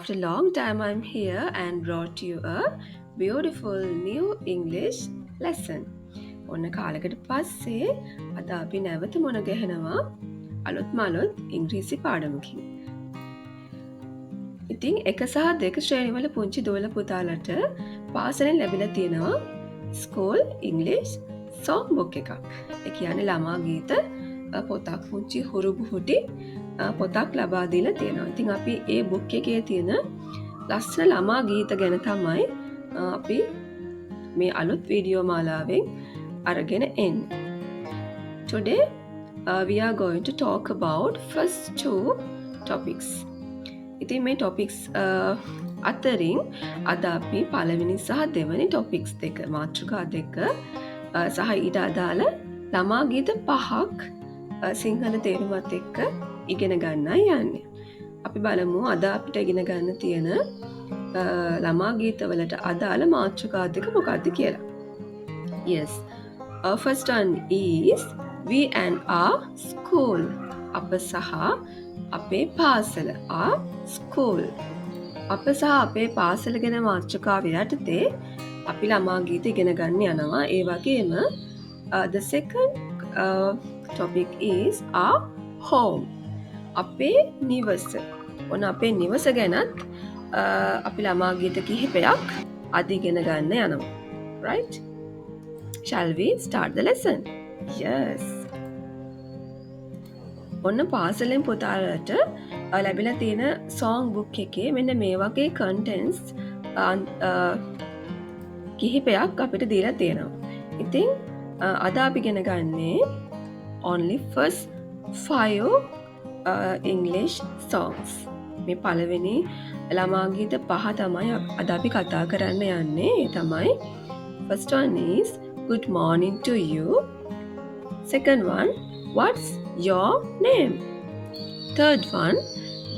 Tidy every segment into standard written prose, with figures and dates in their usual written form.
After a long time, I'm here and brought you a beautiful new English lesson. ඔන්න කාලෙකට පස්සේ අද අපි නැවත මොන ගැහෙනවා අලුත්ම අලුත් ඉංග්‍රීසි පාඩමකින්. ඉතින් 1 සහ 2 ශ්‍රේණිවල පුංචි දුවල පුතාලට පාසලෙන් ලැබිලා තියෙනවා ස්කූල් ඉංග්‍රීසි song book එකක්. ඒ කියන්නේ ළමා ගීත පොතක් පුංචි හුරුබුහුටි පොතක් ලබා දීලා තියෙනවා. ඉතින් අපි ඒ බුක් එකේ තියෙන ලස්සන ළමා ගීත ගැන තමයි අපි මේ අලුත් වීඩියෝ මාලාවෙන් අරගෙන එන්නේ. Today we are going to talk about first two topics. ඉතින් මේ topics අතරින් අද අපි පළවෙනි සහ දෙවෙනි topics දෙක මාතෘකා දෙක සහ ඊට අදාළ ළමා ගීත 5ක් සිංහල තේරුමත් එක්ක ඉගෙන ගන්නයි යන්නේ. අපි බලමු අද අපිට ඉගෙන ගන්න තියෙන ළමා ගීතවලට අදාළ මාතෘකා දෙක මොකක්ද කියලා. Yes. First one is we and our school. අප සහ අපේ පාසල. Our school. අප සහ අපේ පාසල ගැන මාතෘකාව යටතේ අපි ළමා ගීත ඉගෙන ගන්න යනවා. ඒ වගේම the second topic is our home. අපේ නිවස. ඔන්න අපේ නිවස ගැනත් අපි ළමා ගීත කිහිපයක් අද ඉගෙන ගන්න යනවා. Right? Shall we start the lesson? Yes. ඔන්න පාසලෙන් පුතාලට ලැබිලා තියෙන song book එකේ මෙන්න මේ වගේ contents කිහිපයක් අපිට දීලා තියෙනවා. ඉතින් අද අපි ඉගෙන ගන්නේ only first 5 English songs. මේ පළවෙනි ළමා ගීත 5 තමයි අද අපි කතා කරන්න යන්නේ. ඒ තමයි first one is good morning to you. Second one, what's your name? Third one,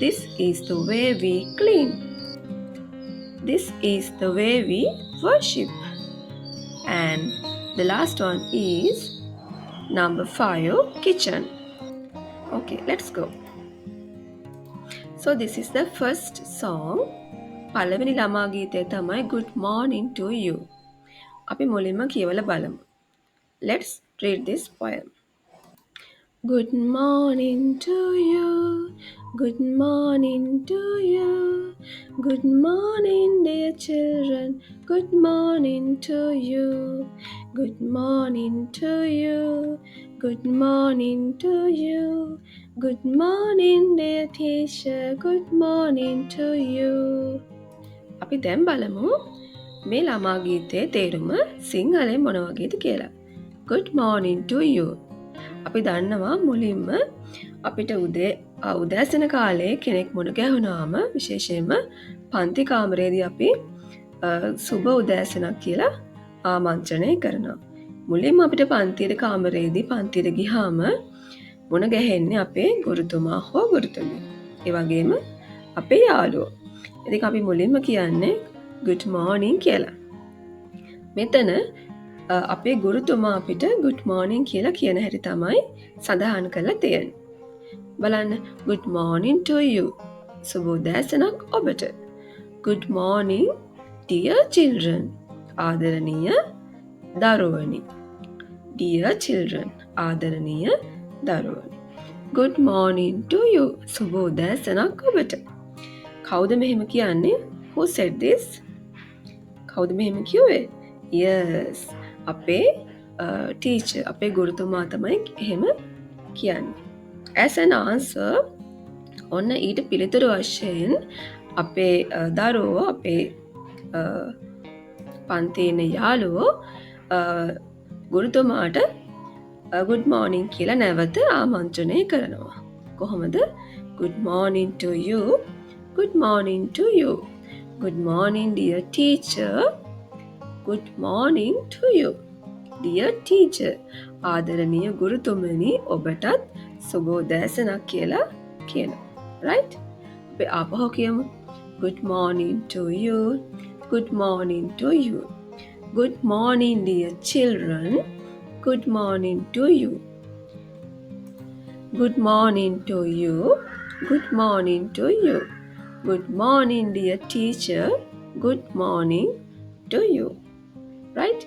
this is the way we clean. This is the way we worship. And the last one is number 5, kitchen. Okay, let's go. So this is the first song. පළවෙනි ළමා ගීතය තමයි good morning to you. අපි මුලින්ම කියවලා බලමු. Let's read this poem. Good morning to you. Good morning to you. Good morning, dear children. Good morning to you. Good morning to you. Good morning to you. Good morning, dear teacher. Good morning to you. අපි දැන් බලමු මේ ළමා ගීතයේ තේරුම සිංහලෙන් මොන වගේද කියලා. Good morning to you. අපි දන්නවා මුලින්ම අපිට උදෑසන කාලේ කෙනෙක් මුණ ගැහුණාම විශේෂයෙන්ම පන්ති කාමරයේදී අපි සුබ උදෑසනක් කියලා ආමන්ත්‍රණය කරනවා. මුලින්ම අපිට පන්තියේ කාමරයේදී පන්තියට ගියාම මුණ ගැහෙන්නේ අපේ ගුරුතුමා හෝ ගුරුතුමිය. ඒ වගේම අපේ යාළුවෝ. ඉතින් අපි මුලින්ම කියන්නේ good morning කියලා. මෙතන අපේ ගුරුතුමා අපිට good morning කියලා කියන හැටි තමයි සඳහන් කරලා තියෙන්නේ. බලන්න good morning to you. සුබ උදෑසනක් ඔබට. Good morning dear children. ආදරණීය දරුවනි. Dear children. ආදරණීය දරුවනි. Good morning to you. සුබ උදෑසනක් ඔබට. කවුද මෙහෙම කියන්නේ? Who said this? කවුද මෙහෙම කිව්වේ? Yes. අපේ teacher, අපේ ගුරුතුමා තමයි එහෙම කියන්නේ. As an answer, ඔන්න ඊට පිළිතුරු වශයෙන් අපේ දරුවෝ අපේ පන්තියේ ඉන්න යාළුවෝ ගුරුතුමාට good morning කියලා නැවත ආමන්ත්‍රණය කරනවා. කොහොමද? Good morning to you. Good morning to you. Good morning, dear teacher. Good morning to you. Dear teacher. ආදරණීය ගුරුතුමනි ඔබටත් සුබ උදෑසනක් කියලා කියනවා. Right? අපි ආපහු කියමු. Good morning to you. Good morning to you. Good morning, dear children. Good morning to you. Good morning to you. Good morning to you. Good morning, dear teacher. Good morning to you. Right?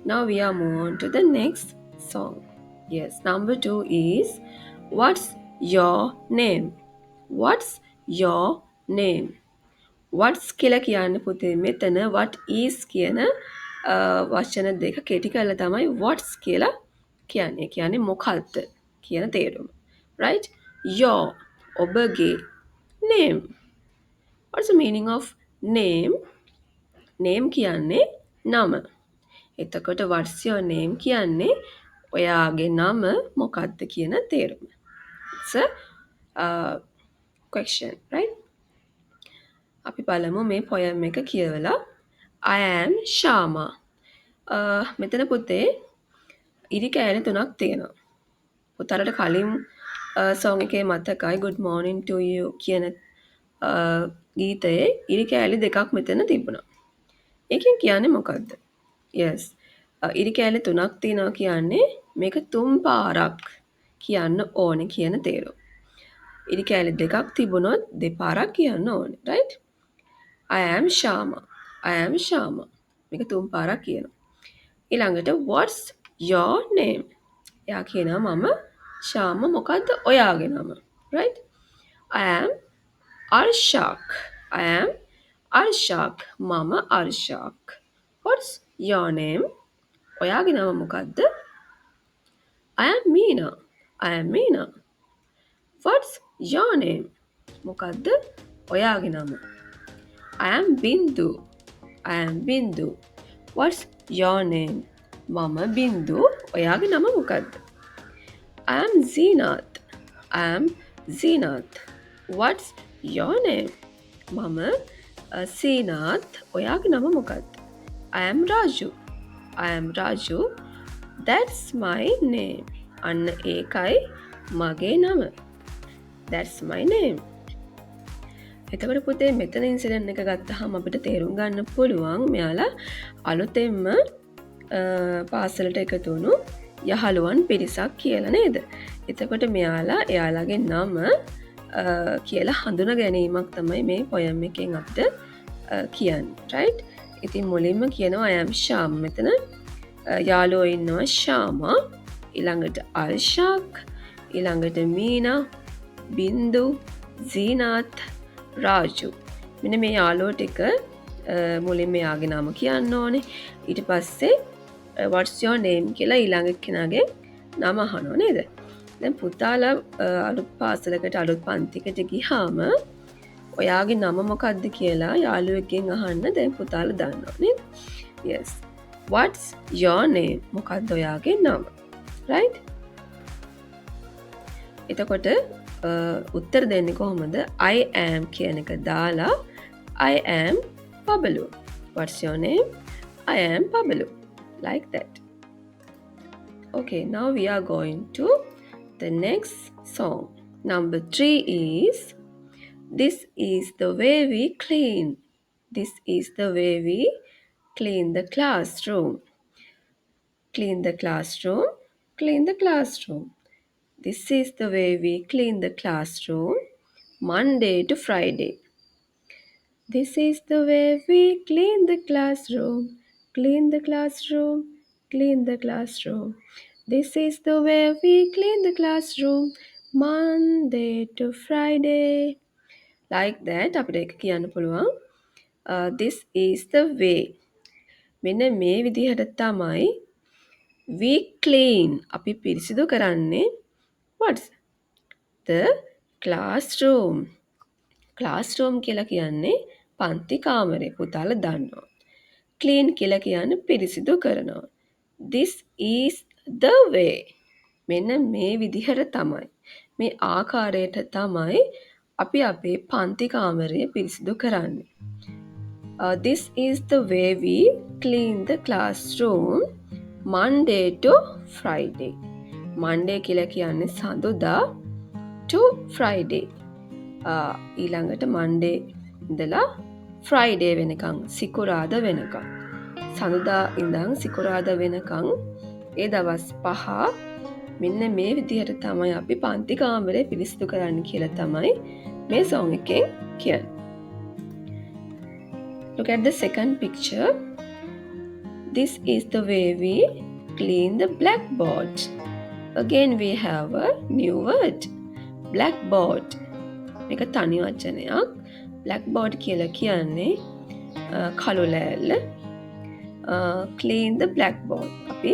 Now we are moving on to the next song. Yes, number 2 is What's your name? What's your name? What's කියලා කියන්න පුතේ මෙතන what is කියන වචන දෙක කෙටි කරලා තමයි what's කියලා කියන්නේ. කියන්නේ මොකක්ද කියන තේරුම. Right? Your ඔබගේ name. What's the meaning of name? Name කියන්නේ නම. එතකොට what's your name කියන්නේ ඔයාගේ නම මොකක්ද කියන තේරුම. It's a question, right? අපි බලමු මේ poem එක කියවලා. I am Shama. මෙතන පුතේ ඉරි කෑලි 3ක් තියෙනවා. පුතාලට කලින් song එකේ මතකයි good morning to you කියන ගීතයේ ඉරි කෑලි 2ක් මෙතන තිබුණා. ඒකෙන් කියන්නේ මොකක්ද? Yes. ඉරි කෑලි 3ක් තියෙනවා කියන්නේ මේක 3 පාරක් කියන්න ඕනේ කියන තේරුම. ඉරි කෑලි 2ක් තිබුණොත් දෙපාරක් කියන්න ඕනේ, right? I am Shama. I am Shama. මේක 3 පාරක් කියනවා. ඊළඟට what's your name? එයා කියනවා මම ශාම මොකද්ද ඔයාගේ නම? Right? I am Arshak. I am Arshak. මම Arshak. What's your name? ඔයාගේ නම මොකද්ද? I am Meena. I am Meena. What's your name? මොකද්ද ඔයාගේ නම? I am Bindu. I am Bindu. What's your name? මම බින්දු. ඔයාගේ නම මොකද්ද? I am Zeenath. I am Zeenath. What's your name? මම සීනාත්. ඔයාගේ නම මොකද්ද? I am Raju. I am Raju. That's my name. අන්න ඒකයි මගේ නම. That's my name. එතකොට පුතේ මෙතන ඉන්සිඩන්ට් එක ගත්තාම අපිට තේරුම් ගන්න පුළුවන් මෙයාලා අලුතෙන්ම පාසලට එකතු වුණු යහළුවන් පිරිසක් කියලා නේද? එතකොට මෙයාලා එයාලගේ නම කියලා හඳුනා ගැනීමක් තමයි මේ poem එකෙන් අපිට කියන්නේ. right? ඉතින් මුලින්ම කියනවා I am Sham. මෙතන යාළුවෝ ඉන්නවා Shama, ඊළඟට Arshak, ඊළඟට Meena, Bindu, Zeenath, Raju. මෙන්න මේ යාළුවෝ ටික මුලින්ම යාගේ නම කියන්න ඕනේ. ඊට පස්සේ what's your name කියලා ඊළඟ කෙනාගේ නම අහනවා නේද? දැන් පුතාලා අලුත් පාසලකට අලුත් පන්තිකට ගියාම ඔයාගේ නම මොකක්ද කියලා යාළුවෙක්ගෙන් අහන්න දැන් පුතාලා දන්නවා නේද? Yes. What's your name? මොකක්ද ඔයාගේ නම? Right? එතකොට උත්තර දෙන්නේ කොහොමද? I am කියන එක දාලා I am Pabalu. What's your name? I am Pabalu. Like that. Okay, now we are going to the next song. Number 3 is This is the way we clean. This is the way we clean the classroom. Clean the classroom. Clean the classroom. This is the way we clean the classroom Monday to Friday. This is the way we clean the classroom. Clean the classroom. Clean the classroom. This is the way we clean the classroom Monday to Friday. Like that අපිට ඒක කියන්න පුළුවන්. This is the way. මෙන්න මේ විදිහට තමයි we clean අපි පිරිසිදු කරන්නේ what's the classroom. classroom කියලා කියන්නේ පන්ති කාමරය. පුතාලා දන්නවා. clean කියලා කියන්නේ පිරිසිදු කරනවා. This is the way. මෙන්න මේ විදිහට තමයි. මේ ආකාරයට තමයි අපි අපේ පන්ති කාමරය පිරිසිදු කරන්නේ. This is the way we clean the classroom Monday to Friday. Monday කියලා කියන්නේ සඳුදා to Friday. ඊළඟට Monday ඉඳලා Friday වෙනකන් සිකුරාදා වෙනකන්. සඳුදා ඉඳන් සිකුරාදා වෙනකන් ඒ දවස් 5 මෙන්න මේ විදිහට තමයි අපි පන්ති කාමරය පිරිසිදු කරන්න කියලා තමයි මේ song එකෙන් කියන්නේ. Look at the second picture. This is the way we clean the blackboard. Again we have a new word. Blackboard. මේක තනි වචනයක්. Blackboard කියලා කියන්නේ කළු ලෑල්ල. Clean the blackboard. අපි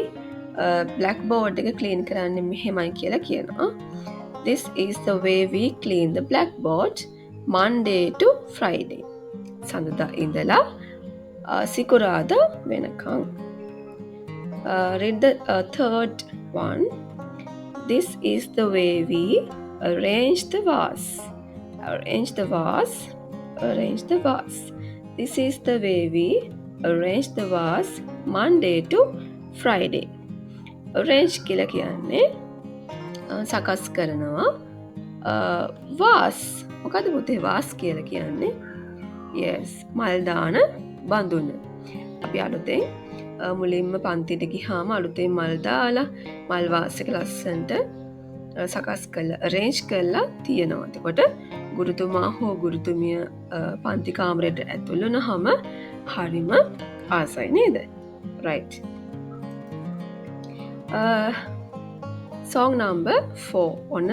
blackboard එක clean කරන්නේ මෙහෙමයි කියලා කියනවා. This is the way we clean the blackboard Monday to Friday. සඳුදා ඉඳලා සිකුරාදා වෙනකන්. Read the third one. This is the way we arrange the vase. Arrange the vase. Arrange the vase. This is the way we arrange the vase Monday to Friday. Arrange කියලා කියන්නේ සකස් කරනවා. vase. මොකද පුතේ vase කියලා කියන්නේ? Yes, මල් දාන බඳුන. අපි අලුතෙන් මුලින්ම පන්තිට ගියාම අලුතෙන් මල් දාලා මල් වාස් එක ලස්සනට සකස් කරලා arrange කරලා තියෙනවා. එතකොට ගුරුතුමා හෝ ගුරුතුමිය පන්ති කාමරයට ඇතුල් වුණාම හරිම ආසයි නේද? Right. Song number 4. ඔන්න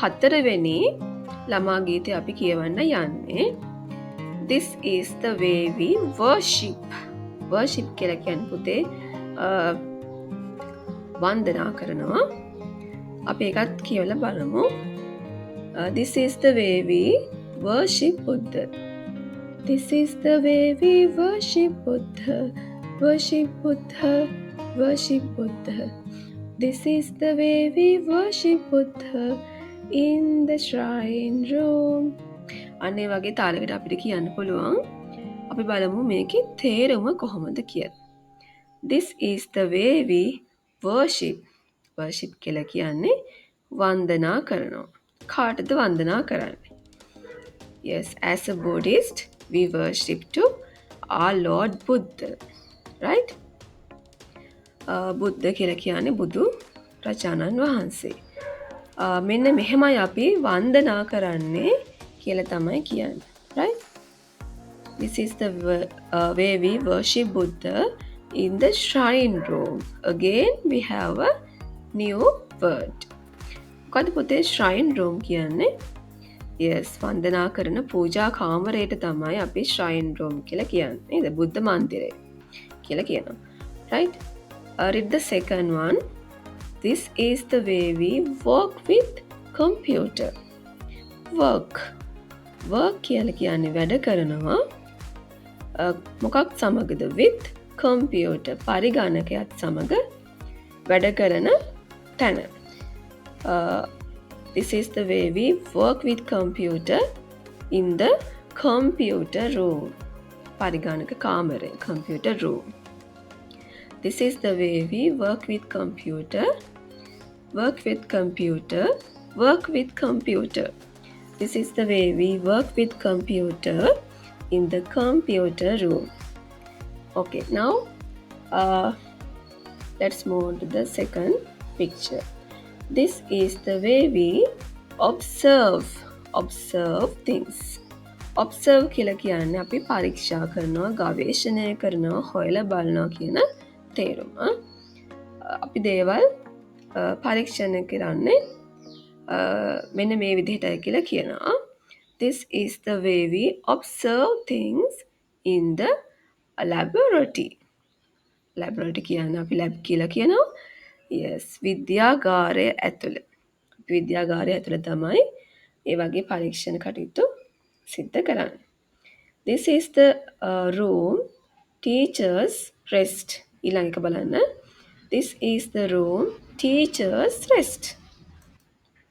4 වෙනි ළමා ගීතය අපි කියවන්න යන්නේ. This is the way we worship. Worship කියලා කියන්නේ පුතේ වන්දනා කරනවා. අපි ඒකත් කියවලා බලමු. This is the way we worship Buddha. This is the way we worship Buddha. Worship Buddha. Worship Buddha. This is the way we worship Buddha in the shrine room. අනේ වගේ තාලයකට අපිට කියන්න පුළුවන්. අපි බලමු මේකේ තේරුම කොහොමද කියලා. This is the way we worship. Worship කියලා කියන්නේ වන්දනා කරනවා. කාටද වන්දනා කරන්නේ? Yes, as a Buddhist, we worship to our Lord Buddha. Right? බුද්ධ කියලා කියන්නේ බුදු රජාණන් වහන්සේ. මෙන්න මෙහෙමයි අපි වන්දනා කරන්නේ කියලා තමයි කියන්නේ. Right? This is the way we worship Buddha in the shrine room. Again, we have a new word. මොකද පුතේ shrine room කියන්නේ? Yes, වන්දනා කරන පූජා කාමරයට තමයි අපි shrine room කියලා කියන්නේ. නේද? බුද්ධ මන්දිරය කියලා කියනවා. Right? Read the second one. This is the way we work with computer. Work. Work කියලා කියන්නේ වැඩ කරනවා. මොකක් සමගද? With computer. පරිගණකයත් සමග වැඩ කරන තැන. This is the way we work with computer in the computer room. පරිගණක කාමරය. Computer room. This is the way we work with computer. Work with computer. Work with computer. This is the way we work with computer in the computer room. Okay, now let's move on to the second picture. This is the way we observe things. Observe කියලා කියන්නේ අපි පරීක්ෂා කරනවා, ගවේෂණය කරනවා, හොයලා බලනවා කියන තේරුම. අපි දේවල් පරීක්ෂණය කරන්නේ මෙන්න මේ විදිහටයි කියලා කියනවා. This is the way we observe things in the laboratory. Laboratory කියන්නේ අපි lab කියලා කියනවා. Yes, විද්‍යාගාරය ඇතුළ. විද්‍යාගාරය ඇතුළ තමයි ඒ වගේ පරීක්ෂණ කටයුතු සිද්ධ කරන්නේ. This is the room teachers rest. ඊළඟ එක බලන්න. This is the room teachers rest.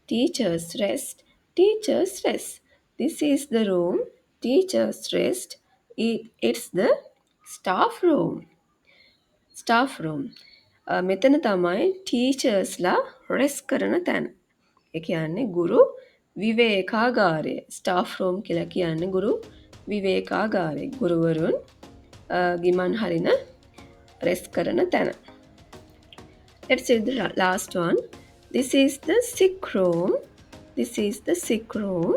Teachers rest. Teachers rest. This is the room teachers rest. It's the staff room. Staff room. මෙතන තමයි teachersලා rest කරන තැන. ඒ කියන්නේ ගුරු විවේකාගාරය. Staff room කියලා කියන්නේ ගුරු විවේකාගාරය. ගුරුවරුන් ගිමන් හරින rest කරන තැන. Let's see the last one. This is the sick room. This is the sick room.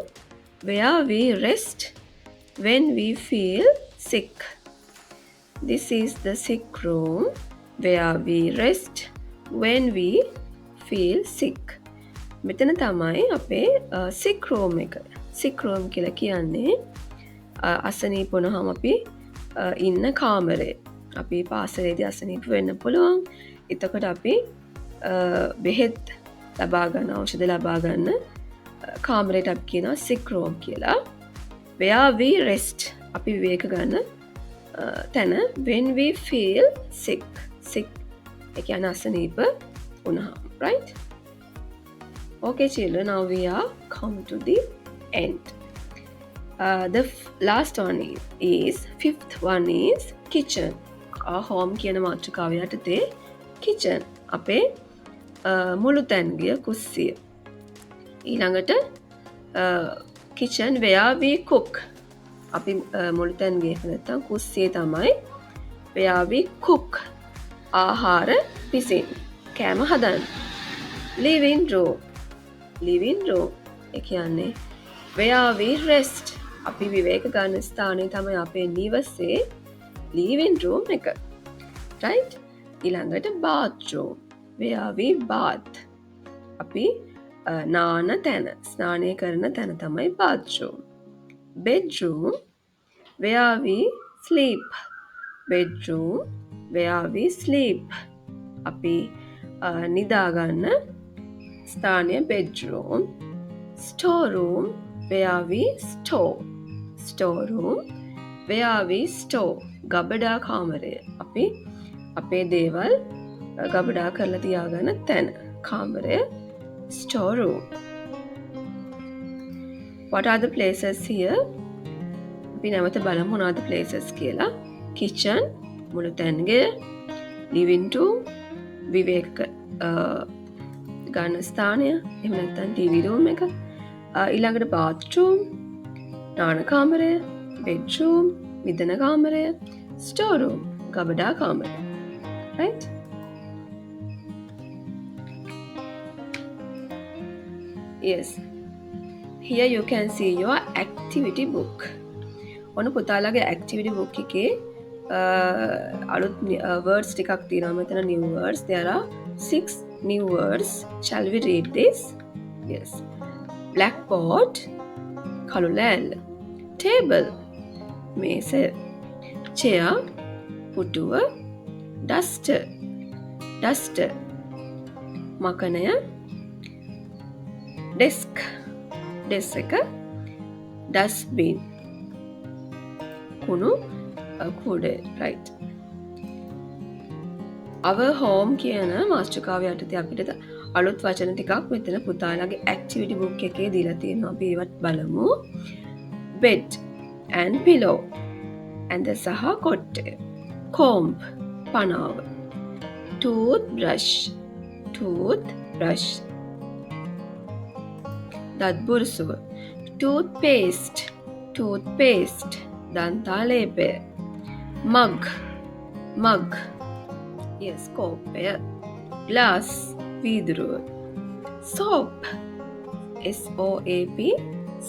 where we rest when we feel sick. This is the sick room where we rest when we feel sick. මෙතන තමයි අපේ sick room එක. sick room කියලා කියන්නේ අසනීප වුණාම අපි ඉන්න කාමරය. අපි පාසලේදී අසනීප වෙන්න පුළුවන්. එතකොට අපි බෙහෙත් ලබා ගන්න, ඖෂධ ලබා ගන්න කාමරයට අපි කියනවා sick room කියලා. where we rest අපි විවේක ගන්න තැන when we feel sick. sick ඒ කියන්නේ අසනීප වුණාම, right? Okay children, now we are come to the end. The last one is fifth one is kitchen. home කියන මාතෘකාව යටතේ kitchen අපේ මුළු තැන්ගිය කුස්සිය. ඊළඟට kitchen where we cook. අපි මුළු තැන්ගිය නැත්තම් කුස්සිය තමයි where we cook. ආහාර පිසින් කෑම හදන්න. living room. living room ඒ කියන්නේ where we rest. අපි විවේක ගන්න ස්ථානය තමයි අපේ නිවසේ living room එක. right? ඊළඟට bathroom where we bath. අපි නාන තැන, ස්නානය කරන තැන තමයි bathroom. bedroom where we sleep. bedroom where we sleep. අපි නිදා ගන්න ස්ථානය bedroom. storeroom where we store. storeroom where we store. ගබඩා කාමරය අපි අපේ දේවල් ගබඩා කරලා තියාගන්න තැන කාමරය storeroom. What are the places here? අපි නැවත බලමු මොනවද places කියලා. kitchen මුළු තැන්ගේ, living room විවේක ගන්න ස්ථානය, එහෙම නැත්නම් TV room එක, ඊළඟට bathroom නාන කාමරය, bedroom නිදන කාමරය, storeroom ගබඩා කාමරය. right? yes, here you can see your activity book. ඔන්න පුතාලගේ activity book එකේ අලුත් words ටිකක් තියෙනවා. මෙතන new words. There are 6 new words. Shall we read this? yes. blackboard කළු ලෑල්ල, table මේසය, chair පුටුව, duster මකනය, desk එක, dustbin කුණු කුඩේ. right? our home කියන මාතෘකාව යටතේ අපිට අලුත් වචන ටිකක් මෙතන පුතාලගේ activity book එකේ දීලා තියෙනවා. අපි ඒවත් බලමු. bed and pillow ඇඳ සහ කොට්ටය, comb පනාව, toothbrush දත් බුරුසුව, toothpaste දන්තාලේපය, mug yes කෝප්පය, glass වීදුරුව, soap SOAP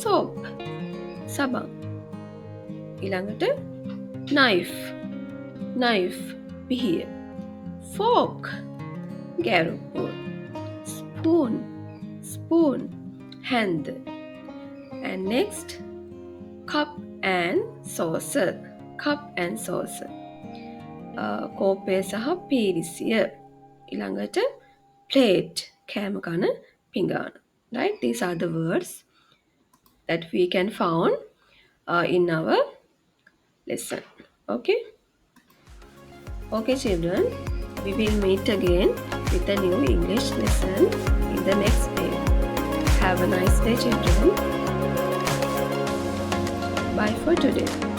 soap සබන්. ඊළඟට knife පිහිය, fork ගැරුප්පුව, spoon hand, and next cup and saucer කෝපය සහ පීරිසිය. ඊළඟට plate කෑම කන පිඟාන. right? these are the words that we can found in our lesson. okay children, we will meet again with a new English lesson in the next day. Have a nice day children. Bye for today.